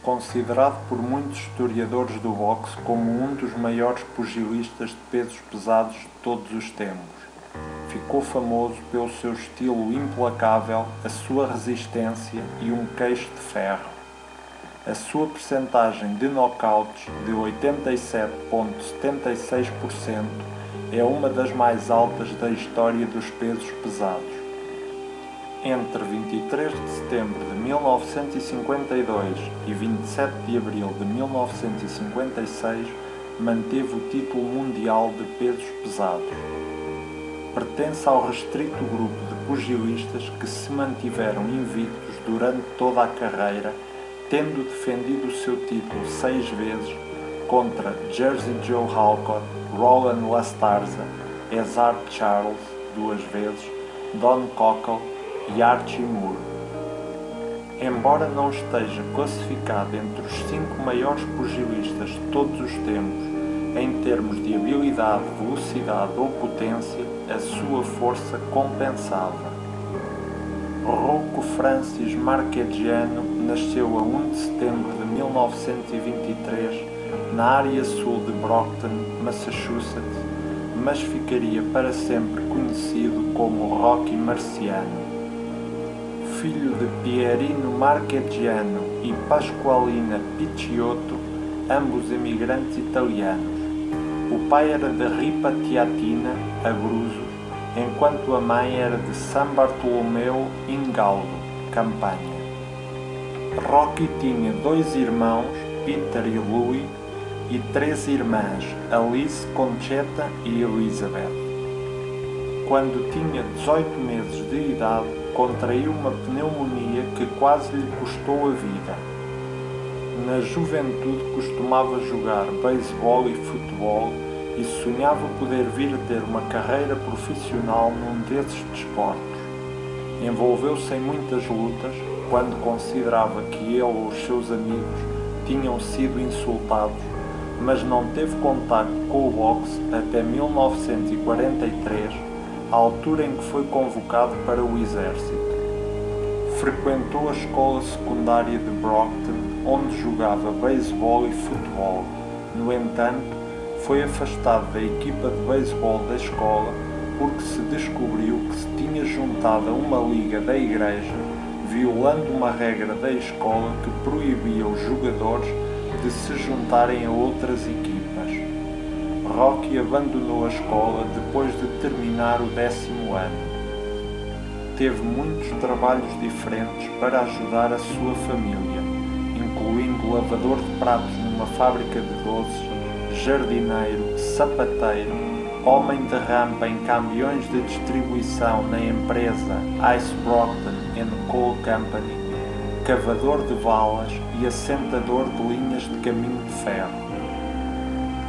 considerado por muitos historiadores do boxe como um dos maiores pugilistas de pesos pesados de todos os tempos. Ficou famoso pelo seu estilo implacável, a sua resistência e um queixo de ferro. A sua percentagem de knockouts de 87,76% é uma das mais altas da história dos pesos pesados. Entre 23 de setembro de 1952 e 27 de abril de 1956, manteve o título mundial de pesos pesados. Pertence ao restrito grupo de pugilistas que se mantiveram invictos durante toda a carreira, tendo defendido o seu título 6 vezes contra Jersey Joe Halcott, Roland Lastarza, Ezard Charles 2 vezes, Don Cockle e Archie Moore. Embora não esteja classificado entre os 5 maiores pugilistas de todos os tempos em termos de habilidade, velocidade ou potência, a sua força compensava. Rocco Francis Marchegiano nasceu a 1 de setembro de 1923 na área sul de Brockton, Massachusetts, mas ficaria para sempre conhecido como Rocky Marciano. Filho de Pierino Marchegiano e Pasqualina Picciotto, ambos imigrantes italianos. O pai era de Ripatiatina, Abruzzo, enquanto a mãe era de San Bartolomeu in Galdo, Campania. Rocky tinha 2 irmãos, Peter e Louis, e 3 irmãs, Alice, Conchetta e Elizabeth. Quando tinha 18 meses de idade, contraiu uma pneumonia que quase lhe custou a vida. Na juventude costumava jogar beisebol e futebol e sonhava poder vir a ter uma carreira profissional num desses desportos. Envolveu-se em muitas lutas quando considerava que ele ou os seus amigos tinham sido insultados, mas não teve contacto com o boxe até 1943, a altura em que foi convocado para o exército. Frequentou a escola secundária de Brockton, onde jogava beisebol e futebol. No entanto, foi afastado da equipa de beisebol da escola porque se descobriu que se tinha juntado a uma liga da igreja, violando uma regra da escola que proibia os jogadores de se juntarem a outras equipas. Rocky abandonou a escola depois de terminar o 10º ano. Teve muitos trabalhos diferentes para ajudar a sua família, incluindo lavador de pratos numa fábrica de doces, jardineiro, sapateiro, homem de rampa em caminhões de distribuição na empresa Ice Brockton and Coal Company, cavador de valas e assentador de linhas de caminho de ferro.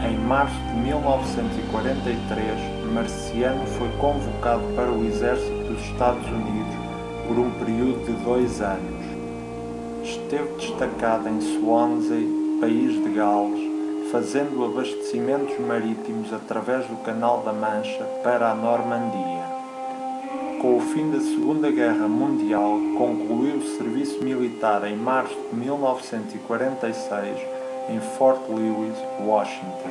Em março de 1943, Marciano foi convocado para o exército dos Estados Unidos por um período de 2 anos. Esteve destacado em Swansea, país de Gales, fazendo abastecimentos marítimos através do Canal da Mancha para a Normandia. Com o fim da Segunda Guerra Mundial, concluiu o serviço militar em março de 1946 em Fort Lewis, Washington.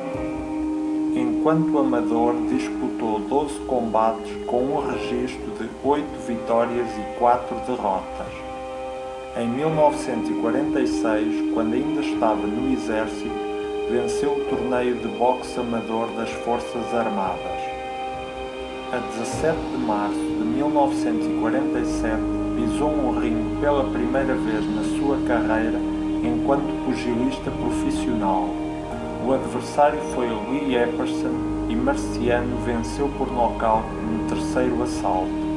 Enquanto amador, disputou 12 combates com um registro de 8 vitórias e 4 derrotas. Em 1946, quando ainda estava no exército, venceu o torneio de boxe amador das Forças Armadas. A 17 de março de 1947, pisou um ringue pela primeira vez na sua carreira enquanto pugilista profissional. O adversário foi Lee Epperson e Marciano venceu por nocaute no 3º assalto.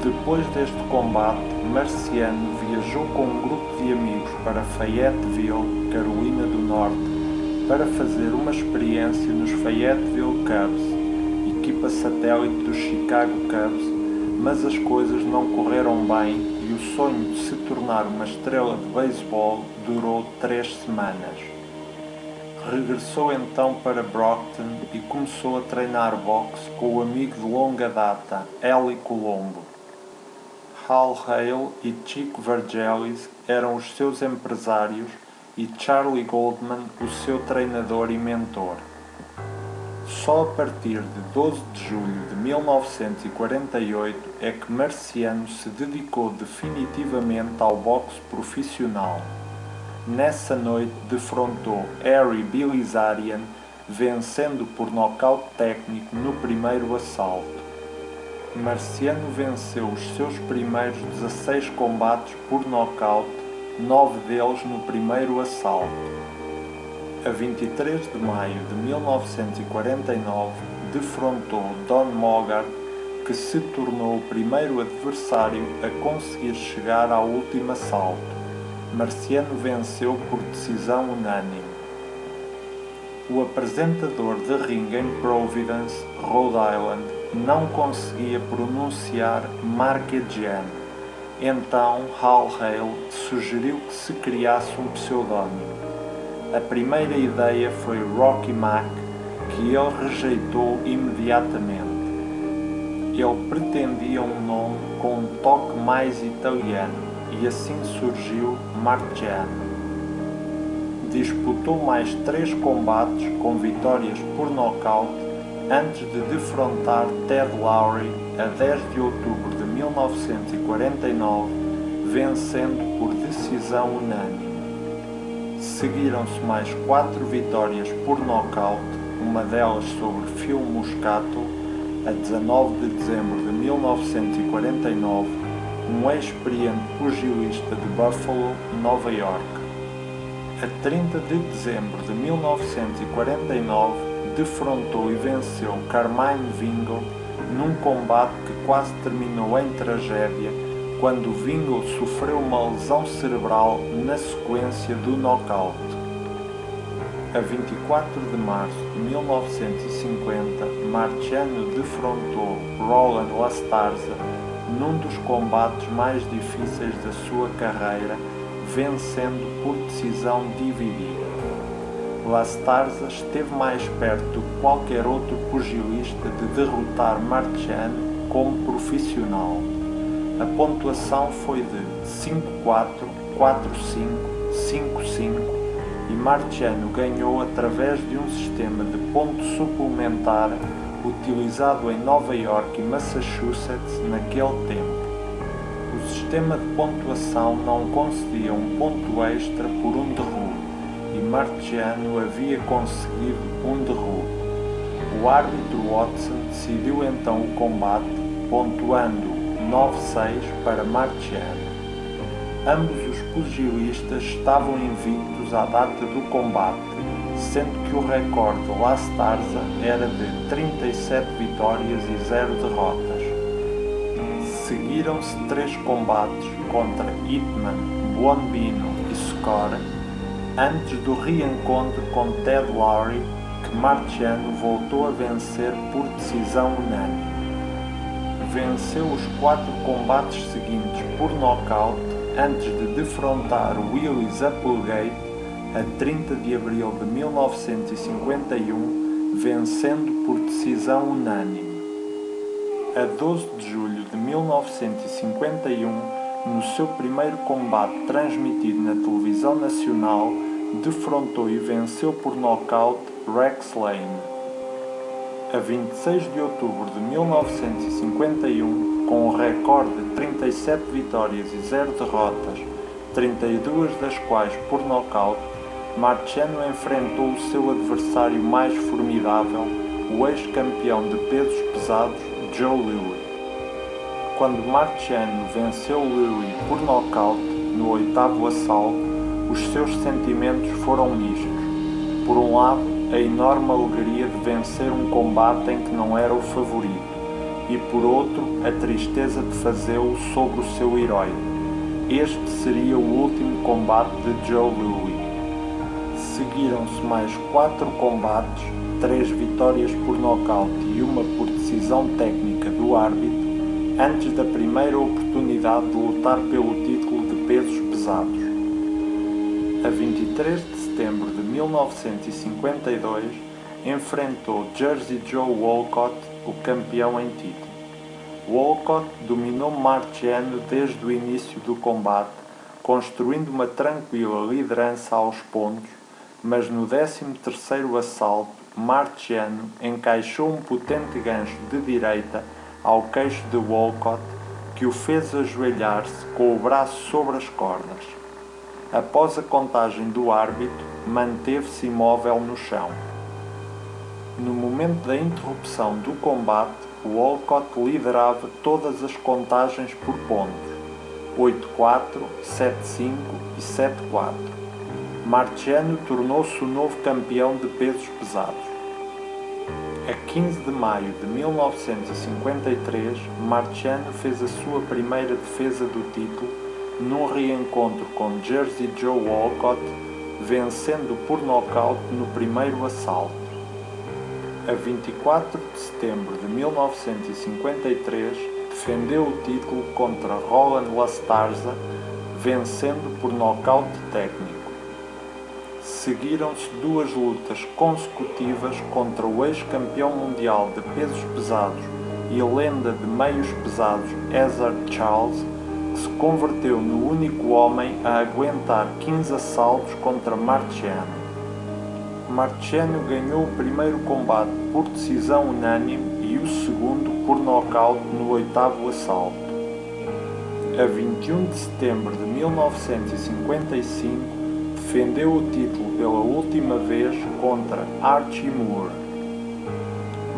Depois deste combate, Marciano viajou com um grupo de amigos para Fayetteville, Carolina do Norte, para fazer uma experiência nos Fayetteville Cubs, equipa satélite dos Chicago Cubs, mas as coisas não correram bem e o sonho de se tornar uma estrela de beisebol durou 3 semanas. Regressou então para Brockton e começou a treinar boxe com o amigo de longa data, Eli Colombo. Hal Hale e Chick Vangelis eram os seus empresários e Charlie Goldman o seu treinador e mentor. Só a partir de 12 de julho de 1948 é que Marciano se dedicou definitivamente ao boxe profissional. Nessa noite defrontou Harry Bilizarian, vencendo por nocaute técnico no primeiro assalto. Marciano venceu os seus primeiros 16 combates por nocaute, 9 deles no primeiro assalto. A 23 de maio de 1949, defrontou Don Mogart, que se tornou o primeiro adversário a conseguir chegar ao último assalto. Marciano venceu por decisão unânime. O apresentador de ringue em Providence, Rhode Island, não conseguia pronunciar Marquegian. Então Hal Hale sugeriu que se criasse um pseudônimo. A primeira ideia foi Rocky Mac, que ele rejeitou imediatamente. Ele pretendia um nome com um toque mais italiano e assim surgiu Marciano. Disputou mais 3 combates com vitórias por nocaute antes de defrontar Ted Lowry a 10 de outubro de 1949, vencendo por decisão unânime. Seguiram-se mais 4 vitórias por nocaute, uma delas sobre Phil Moscato, a 19 de dezembro de 1949, um experiente pugilista de Buffalo, Nova York. A 30 de dezembro de 1949, defrontou e venceu Carmine Vingo num combate que quase terminou em tragédia, quando Vingo sofreu uma lesão cerebral na sequência do nocaute. A 24 de março de 1950, Marciano defrontou Roland Lastarza num dos combates mais difíceis da sua carreira, vencendo por decisão dividida. Lastarza esteve mais perto do que qualquer outro pugilista de derrotar Marciano como profissional. A pontuação foi de 5-4, 4-5, 5-5 e Marciano ganhou através de um sistema de ponto suplementar utilizado em Nova York e Massachusetts naquele tempo. O sistema de pontuação não concedia um ponto extra por um derrubo e Marciano havia conseguido um derrubo. O árbitro Watson decidiu então o combate, pontuando 9-6 para Marciano. Ambos os pugilistas estavam invictos à data do combate, sendo que o recorde de Lastarza era de 37 vitórias e 0 derrotas. Seguiram-se 3 combates contra Hitman, Buonbino e Score, antes do reencontro com Ted Lowry, que Marciano voltou a vencer por decisão unânime. Venceu os 4 combates seguintes por nocaute antes de defrontar Willis Applegate a 30 de abril de 1951, vencendo por decisão unânime. A 12 de julho de 1951, no seu primeiro combate transmitido na televisão nacional, defrontou e venceu por nocaute Rex Lane. A 26 de outubro de 1951, com um recorde de 37 vitórias e 0 derrotas, 32 das quais por nocaute, Marciano enfrentou o seu adversário mais formidável, o ex-campeão de pesos pesados Joe Louis. Quando Marciano venceu Louis por nocaute no 8º assalto, os seus sentimentos foram mistos. Por um lado, a enorme alegria de vencer um combate em que não era o favorito, e por outro, a tristeza de fazê-lo sobre o seu herói. Este seria o último combate de Joe Louis. Seguiram-se mais 4 combates, 3 vitórias por nocaute e uma por decisão técnica do árbitro, antes da primeira oportunidade de lutar pelo título de pesos pesados. A 23 de setembro de 1952, enfrentou Jersey Joe Walcott, o campeão em título. Walcott dominou Marciano desde o início do combate, construindo uma tranquila liderança aos pontos, mas no 13º assalto, Marciano encaixou um potente gancho de direita ao queixo de Walcott, que o fez ajoelhar-se com o braço sobre as cordas. Após a contagem do árbitro, manteve-se imóvel no chão. No momento da interrupção do combate, Walcott liderava todas as contagens por pontos, 8-4, 7-5 e 7-4. Marciano tornou-se o novo campeão de pesos pesados. A 15 de maio de 1953, Marciano fez a sua primeira defesa do título num reencontro com Jersey Joe Walcott, vencendo por nocaute no primeiro assalto. A 24 de setembro de 1953, defendeu o título contra Roland Lastarza, vencendo por nocaute técnico. Seguiram-se 2 lutas consecutivas contra o ex-campeão mundial de pesos pesados e lenda de meios pesados Ezzard Charles, que se converteu no único homem a aguentar 15 assaltos contra Marciano. Marciano ganhou o primeiro combate por decisão unânime e o segundo por nocaute no 8º assalto. A 21 de setembro de 1955, defendeu o título pela última vez contra Archie Moore.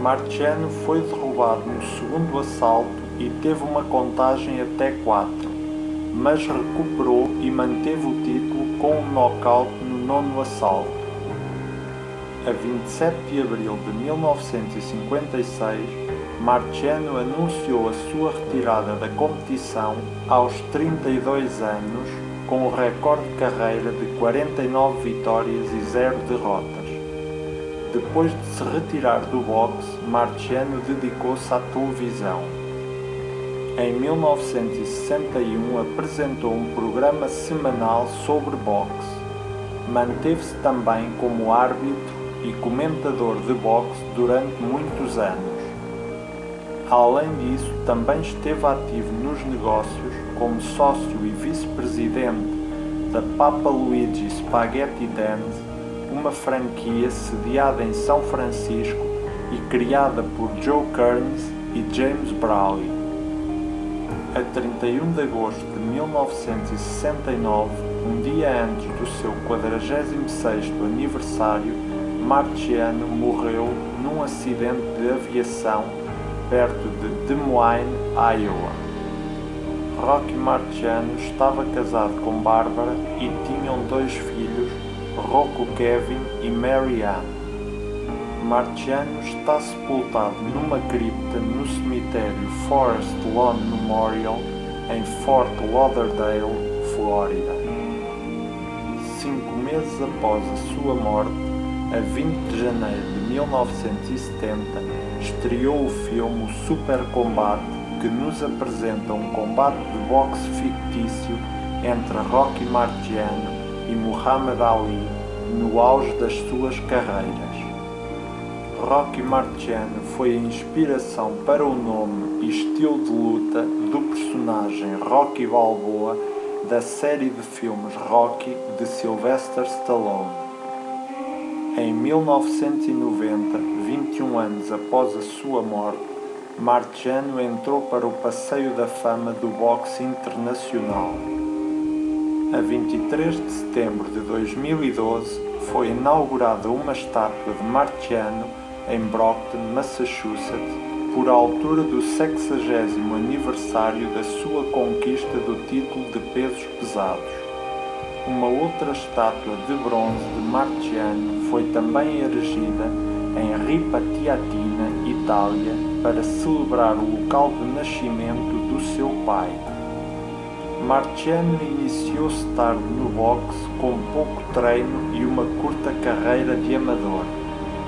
Marciano foi derrubado no segundo assalto e teve uma contagem até 4, mas recuperou e manteve o título com um nocaute no 9º assalto. A 27 de abril de 1956, Marciano anunciou a sua retirada da competição aos 32 anos, com o recorde de carreira de 49 vitórias e 0 derrotas. Depois de se retirar do boxe, Marciano dedicou-se à televisão. Em 1961 apresentou um programa semanal sobre boxe. Manteve-se também como árbitro e comentador de boxe durante muitos anos. Além disso, também esteve ativo nos negócios como sócio e vice-presidente da Papa Luigi Spaghetti Dance, uma franquia sediada em São Francisco e criada por Joe Kearns e James Browley. A 31 de agosto de 1969, um dia antes do seu 46º aniversário, Marciano morreu num acidente de aviação perto de Des Moines, Iowa. Rocky Marciano estava casado com Barbara e tinham 2 filhos, Rocco Kevin e Mary Ann. Marciano está sepultado numa cripta no cemitério Forest Lawn Memorial, em Fort Lauderdale, Flórida. 5 meses após a sua morte, a 20 de janeiro de 1970, estreou o filme O Super Combate, que nos apresenta um combate de boxe fictício entre Rocky Marciano e Muhammad Ali no auge das suas carreiras. Rocky Marciano foi a inspiração para o nome e estilo de luta do personagem Rocky Balboa da série de filmes Rocky de Sylvester Stallone. Em 1990, 21 anos após a sua morte, Marciano entrou para o Passeio da Fama do boxe internacional. A 23 de setembro de 2012, foi inaugurada uma estátua de Marciano em Brockton, Massachusetts, por altura do 60º aniversário da sua conquista do título de pesos pesados. Uma outra estátua de bronze de Marciano foi também erigida em Ripatiatina, Itália, para celebrar o local de nascimento do seu pai. Marciano iniciou-se tarde no boxe com pouco treino e uma curta carreira de amador,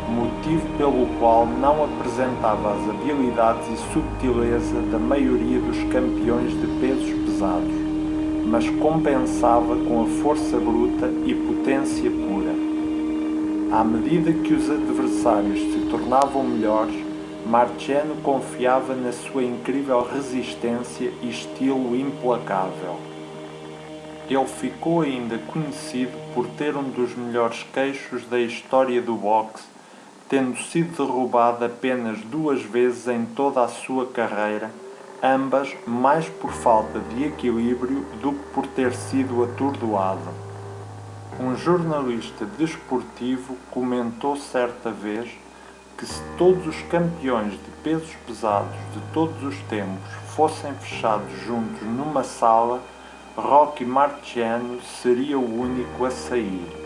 motivo pelo qual não apresentava as habilidades e subtileza da maioria dos campeões de pesos pesados, mas compensava com a força bruta e potência pura. À medida que os adversários se tornavam melhores, Marciano confiava na sua incrível resistência e estilo implacável. Ele ficou ainda conhecido por ter um dos melhores queixos da história do boxe, tendo sido derrubado apenas 2 vezes em toda a sua carreira, ambas mais por falta de equilíbrio do que por ter sido atordoado. Um jornalista desportivo comentou certa vez que se todos os campeões de pesos pesados de todos os tempos fossem fechados juntos numa sala, Rocky Marciano seria o único a sair.